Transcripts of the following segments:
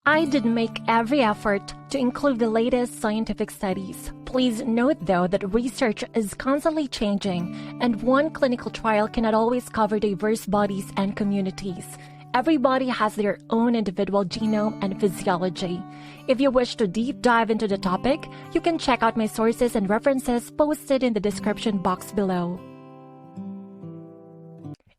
I did make every effort to include the latest scientific studies. Please note, though, that research is constantly changing, and one clinical trial cannot always cover diverse bodies and communities. Every body has their own individual genome and physiology. If you wish to deep dive into the topic, you can check out my sources and references posted in the description box below.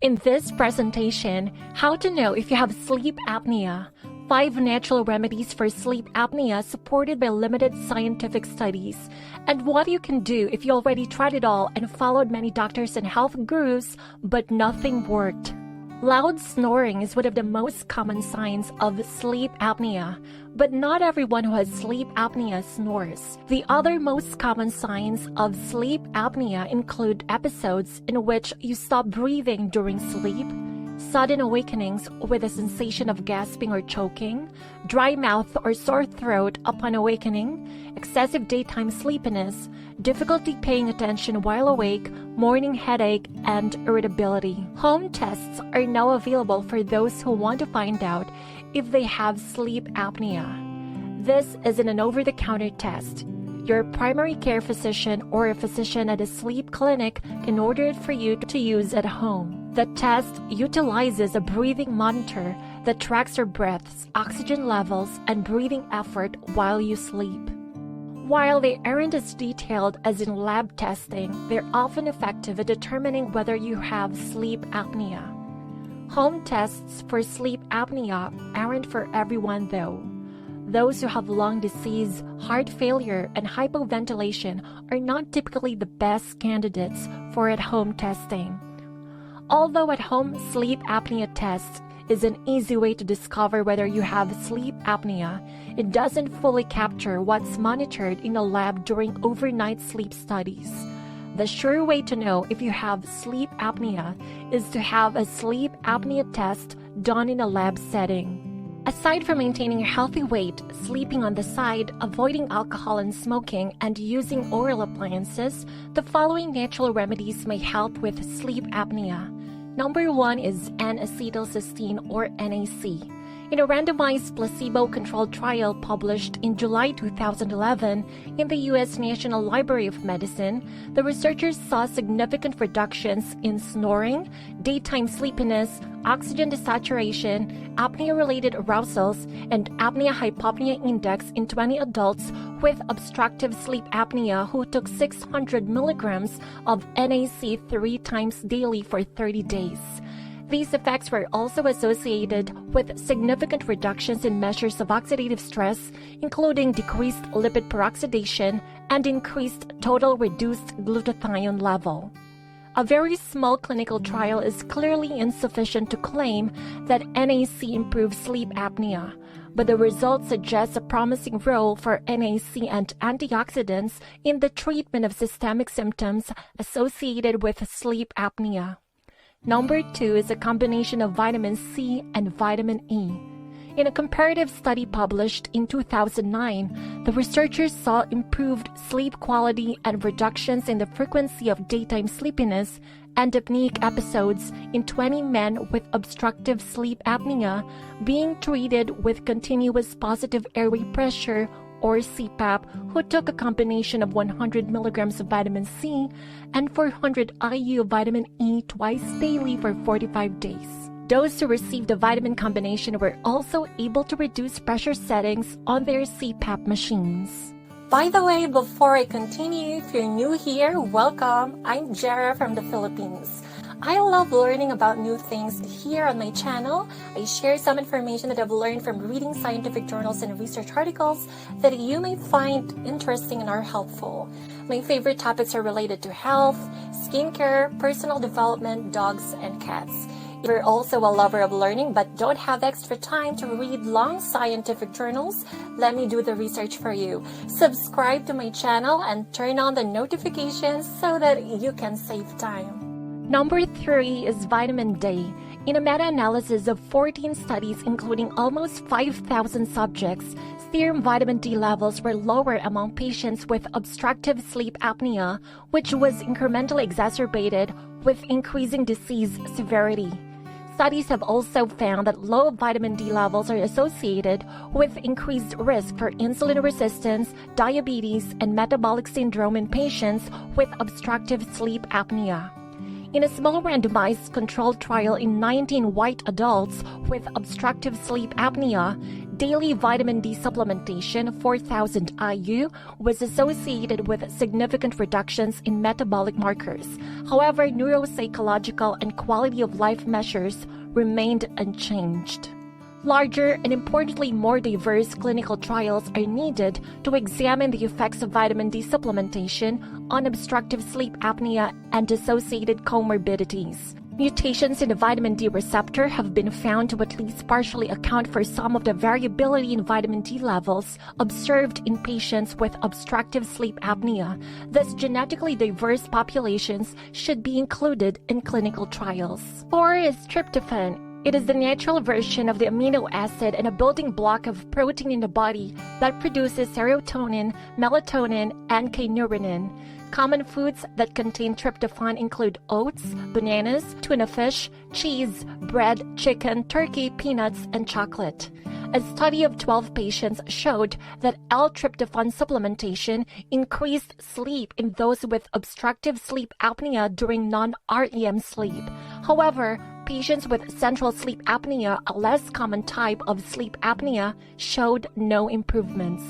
In this presentation, how to know if you have sleep apnea. 5 natural remedies for sleep apnea supported by limited scientific studies, and what you can do if you already tried it all and followed many doctors and health gurus, but nothing worked. Loud snoring is one of the most common signs of sleep apnea, but not everyone who has sleep apnea snores. The other most common signs of sleep apnea include episodes in which you stop breathing during sleep, sudden awakenings with a sensation of gasping or choking, dry mouth or sore throat upon awakening, excessive daytime sleepiness, difficulty paying attention while awake, morning headache, and irritability. Home tests are now available for those who want to find out if they have sleep apnea. This isn't an over-the-counter test. Your primary care physician or a physician at a sleep clinic can order it for you to use at home. The test utilizes a breathing monitor that tracks your breaths, oxygen levels, and breathing effort while you sleep. While they aren't as detailed as in lab testing, they're often effective at determining whether you have sleep apnea. Home tests for sleep apnea aren't for everyone, though. Those who have lung disease, heart failure, and hypoventilation are not typically the best candidates for at-home testing. Although at-home sleep apnea test is an easy way to discover whether you have sleep apnea, it doesn't fully capture what's monitored in a lab during overnight sleep studies. The sure way to know if you have sleep apnea is to have a sleep apnea test done in a lab setting. Aside from maintaining a healthy weight, sleeping on the side, avoiding alcohol and smoking, and using oral appliances, the following natural remedies may help with sleep apnea. Number 1 is N-acetylcysteine or NAC. In a randomized placebo-controlled trial published in July 2011 in the U.S. National Library of Medicine, the researchers saw significant reductions in snoring, daytime sleepiness, oxygen desaturation, apnea-related arousals, and apnea-hypopnea index in 20 adults with obstructive sleep apnea who took 600 milligrams of NAC 3 times daily for 30 days. These effects were also associated with significant reductions in measures of oxidative stress, including decreased lipid peroxidation and increased total reduced glutathione level. A very small clinical trial is clearly insufficient to claim that NAC improves sleep apnea, but the results suggest a promising role for NAC and antioxidants in the treatment of systemic symptoms associated with sleep apnea. Number 2 is a combination of vitamin C and vitamin E. In a comparative study published in 2009, the researchers saw improved sleep quality and reductions in the frequency of daytime sleepiness and apneic episodes in 20 men with obstructive sleep apnea being treated with continuous positive airway pressure or CPAP who took a combination of 100 milligrams of vitamin C and 400 IU of vitamin E twice daily for 45 days. Those who received the vitamin combination were also able to reduce pressure settings on their CPAP machines. By the way, before I continue, if you're new here, welcome. I'm Jera from the Philippines. I love learning about new things here on my channel. I share some information that I've learned from reading scientific journals and research articles that you may find interesting and are helpful. My favorite topics are related to health, skincare, personal development, dogs, and cats. If you're also a lover of learning but don't have extra time to read long scientific journals, let me do the research for you. Subscribe to my channel and turn on the notifications so that you can save time. Number 3 is vitamin D. In a meta-analysis of 14 studies including almost 5,000 subjects, serum vitamin D levels were lower among patients with obstructive sleep apnea, which was incrementally exacerbated with increasing disease severity. Studies have also found that low vitamin D levels are associated with increased risk for insulin resistance, diabetes, and metabolic syndrome in patients with obstructive sleep apnea. In a small randomized controlled trial in 19 white adults with obstructive sleep apnea, daily vitamin D supplementation 4,000 IU was associated with significant reductions in metabolic markers. However, neuropsychological and quality of life measures remained unchanged. Larger and importantly more diverse clinical trials are needed to examine the effects of vitamin D supplementation on obstructive sleep apnea and associated comorbidities. Mutations in the vitamin D receptor have been found to at least partially account for some of the variability in vitamin D levels observed in patients with obstructive sleep apnea. Thus, genetically diverse populations should be included in clinical trials. 4 is tryptophan. It is the natural version of the amino acid and a building block of protein in the body that produces serotonin, melatonin, and kynurenine. Common foods that contain tryptophan include oats, bananas, tuna fish, cheese, bread, chicken, turkey, peanuts, and chocolate. A study of 12 patients showed that L-tryptophan supplementation increased sleep in those with obstructive sleep apnea during non-REM sleep. However, patients with central sleep apnea, a less common type of sleep apnea, showed no improvements.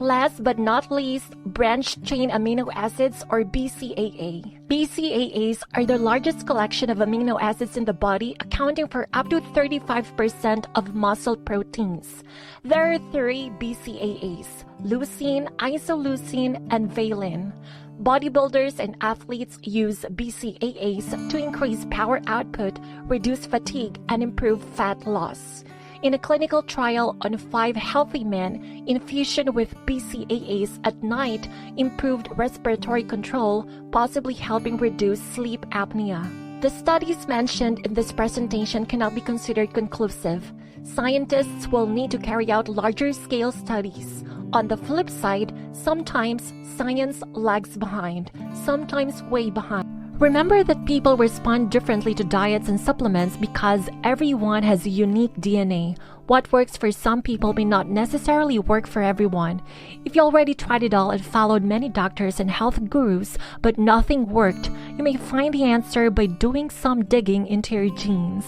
Last but not least, branched-chain amino acids or BCAA. BCAAs are the largest collection of amino acids in the body, accounting for up to 35% of muscle proteins. There are 3 BCAAs: leucine, isoleucine, and valine. Bodybuilders and athletes use BCAAs to increase power output, reduce fatigue, and improve fat loss. In a clinical trial on 5 healthy men, infusion with BCAAs at night improved respiratory control, possibly helping reduce sleep apnea. The studies mentioned in this presentation cannot be considered conclusive. Scientists will need to carry out larger-scale studies. On the flip side, sometimes science lags behind, sometimes way behind. Remember that people respond differently to diets and supplements because everyone has a unique DNA. What works for some people may not necessarily work for everyone. If you already tried it all and followed many doctors and health gurus, but nothing worked, you may find the answer by doing some digging into your genes.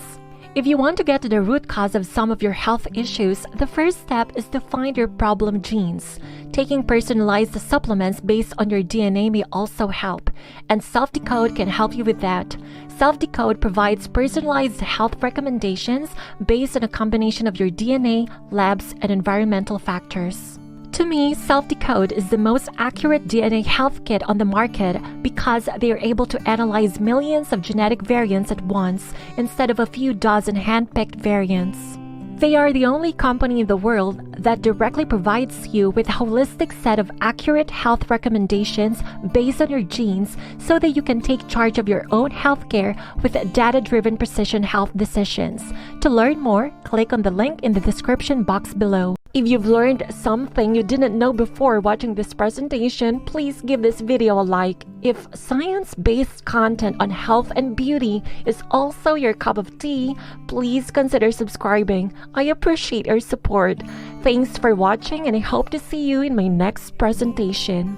If you want to get to the root cause of some of your health issues, the first step is to find your problem genes. Taking personalized supplements based on your DNA may also help, and Self-Decode can help you with that. Self-Decode provides personalized health recommendations based on a combination of your DNA, labs, and environmental factors. To me, Self-Decode is the most accurate DNA health kit on the market because they are able to analyze millions of genetic variants at once instead of a few dozen hand-picked variants. They are the only company in the world that directly provides you with a holistic set of accurate health recommendations based on your genes so that you can take charge of your own healthcare with data-driven precision health decisions. To learn more, click on the link in the description box below. If you've learned something you didn't know before watching this presentation, please give this video a like. If science-based content on health and beauty is also your cup of tea, please consider subscribing. I appreciate your support. Thanks for watching and I hope to see you in my next presentation.